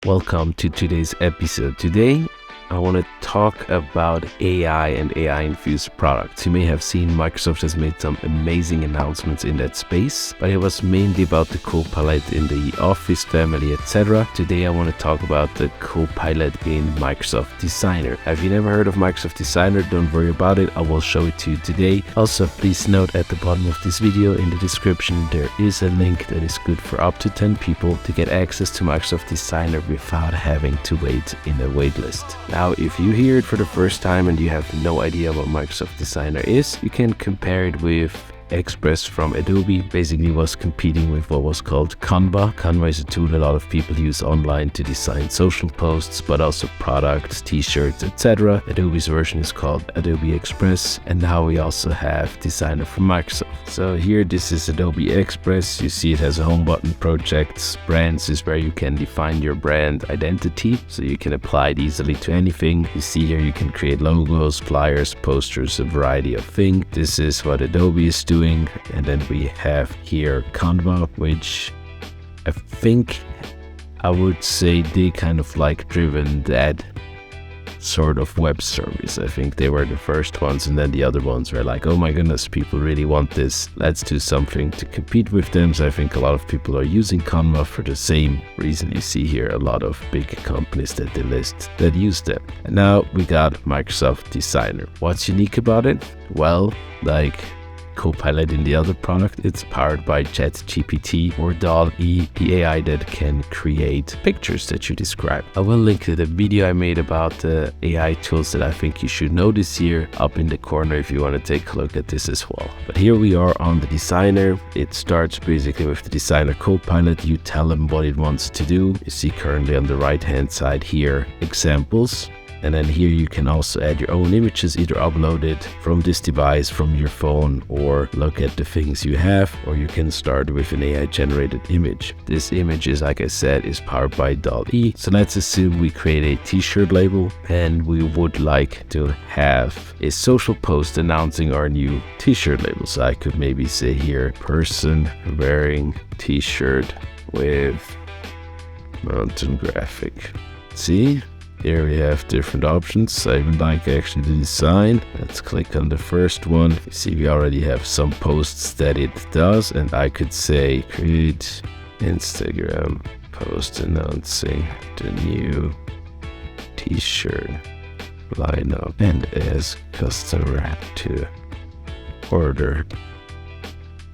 Welcome to today's episode. Today, I want to talk about AI and AI-infused products. You may have seen Microsoft has made some amazing announcements in that space, but it was mainly about the Copilot in the Office family, etc. Today, I want to talk about the Copilot in Microsoft Designer. Have you never heard of Microsoft Designer? Don't worry about it. I will show it to you today. Also, please note at the bottom of this video in the description, there is a link that is good for up to 10 people to get access to Microsoft Designer without having to wait in a wait list. Now, if you hear it for the first time and you have no idea what Microsoft Designer is, you can compare it with Express from Adobe. Basically was competing with what was called Canva. Canva is a tool a lot of people use online to design social posts, but also products, t-shirts, etc. Adobe's version is called Adobe Express, and now we also have Designer from Microsoft. So here, this is Adobe Express. You see it has a home button, projects, brands is where you can define your brand identity, so you can apply it easily to anything. You see here you can create logos, flyers, posters, a variety of things. This is what Adobe is doing. And then we have here Canva, which I think I would say they kind of like driven that sort of web service. I think they were the first ones, and then the other ones were like, oh my goodness, people really want this, let's do something to compete with them. So I think a lot of people are using Canva for the same reason. You see here a lot of big companies that they list that use them. And now we got Microsoft Designer. What's unique about it? Well, like Copilot in the other product, it's powered by ChatGPT or Dall-E, the AI that can create pictures that you describe. I will link to the video I made about the AI tools that I think you should know this year up in the corner if you want to take a look at this as well. But here we are on the Designer. It starts basically with the Designer Copilot. You tell them what it wants to do. You see currently on the right hand side here examples. And then here you can also add your own images, either upload it from this device, from your phone, or look at the things you have, or you can start with an AI generated image. This image is, like I said, is powered by Dall-E. So let's assume we create a t-shirt label and we would like to have a social post announcing our new t-shirt label. So I could maybe say here, person wearing t-shirt with mountain graphic. See? Here we have different options. I even like actually the design. Let's click on the first one. You see we already have some posts that it does, and I could say create Instagram post announcing the new t-shirt lineup and ask customer to order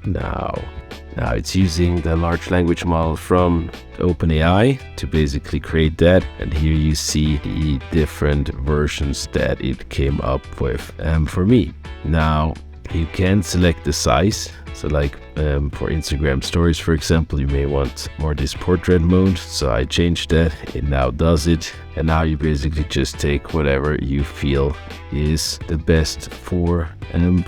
now. Now it's using the large language model from OpenAI to basically create that, and here you see the different versions that it came up with for me. Now you can select the size, so like for Instagram stories, for example, you may want more this portrait mode, so I changed that. It now does it, and now you basically just take whatever you feel is the best for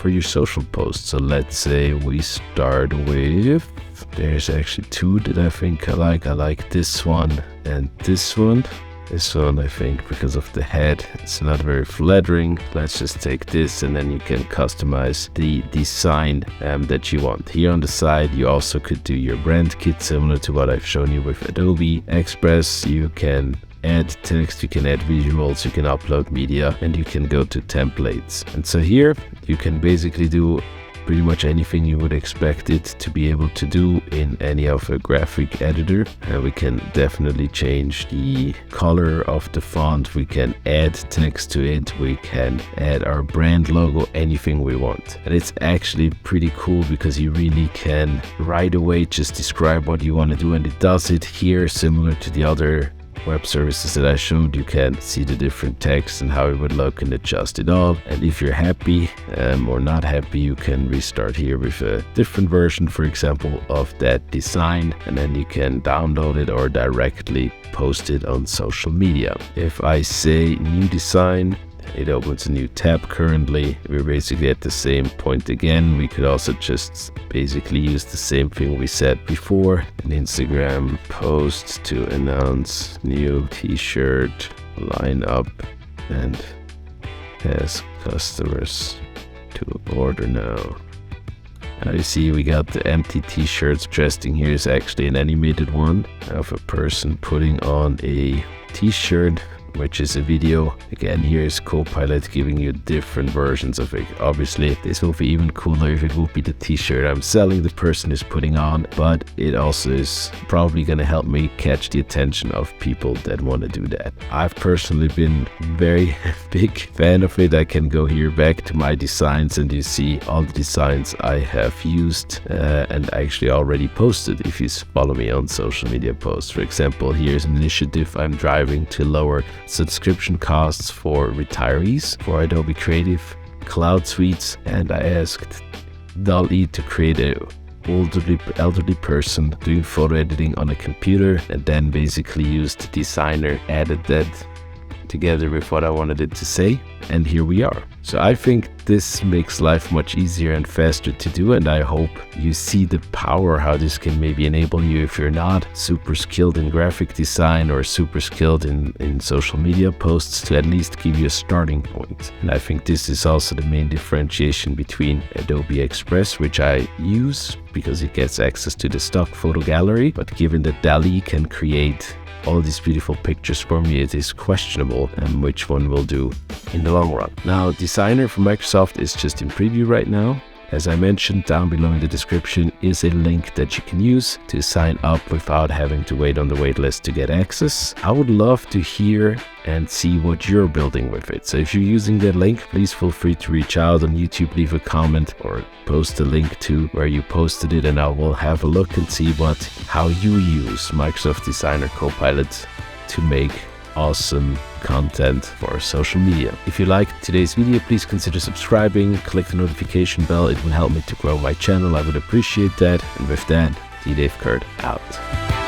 your social post. So let's say we start with, there's actually two that I think I like. I like this one and this one. This one, I think, because of the head, it's not very flattering. Let's just take this, and then you can customize the design that you want. Here on the side, you also could do your brand kit, similar to what I've shown you with Adobe Express. You can add text, you can add visuals, you can upload media, and you can go to templates. And so here, you can basically do pretty much anything you would expect it to be able to do in any of a graphic editor. And we can definitely change the color of the font, we can add text to it, we can add our brand logo, anything we want. And it's actually pretty cool because you really can right away just describe what you want to do, and it does it here, similar to the other web services that I showed. You can see the different text and how it would look and adjust it all. And if you're happy or not happy, you can restart here with a different version, for example, of that design, and then you can download it or directly post it on social media. If I say new design, it opens a new tab. Currently we're basically at the same point again. We could also just basically use the same thing we said before, an Instagram post to announce new t-shirt lineup and ask customers to order now. Now you see we got the empty t-shirts. Interesting, here is actually an animated one of a person putting on a t-shirt, which is a video. Again, here is Copilot giving you different versions of it. Obviously, this will be even cooler if it will be the t-shirt I'm selling, the person is putting on, but it also is probably going to help me catch the attention of people that want to do that. I've personally been very big fan of it. I can go here back to my designs and you see all the designs I have used and actually already posted if you follow me on social media posts. For example, here's an initiative I'm driving to lower subscription costs for retirees for Adobe Creative Cloud Suites, and I asked Dall-E to create a elderly person doing photo editing on a computer, and then basically used the designer, added that together with what I wanted it to say, and here we are. So I think this makes life much easier and faster to do, and I hope you see the power how this can maybe enable you if you're not super skilled in graphic design or super skilled in social media posts, to at least give you a starting point. And I think this is also the main differentiation between Adobe Express, which I use because it gets access to the stock photo gallery, but given that Dall-E can create all these beautiful pictures for me, it is questionable which one will do in the long run. Now, Designer from Microsoft is just in preview right now. As I mentioned, down below in the description is a link that you can use to sign up without having to wait on the wait list to get access. I would love to hear and see what you're building with it. So if you're using that link, please feel free to reach out on YouTube, leave a comment or post a link to where you posted it, and I will have a look and see how you use Microsoft Designer Copilot to make awesome content for social media. If you liked today's video, please consider subscribing, click the notification bell. It will help me to grow my channel. I would appreciate that. And with that, D. Dave Kurt out.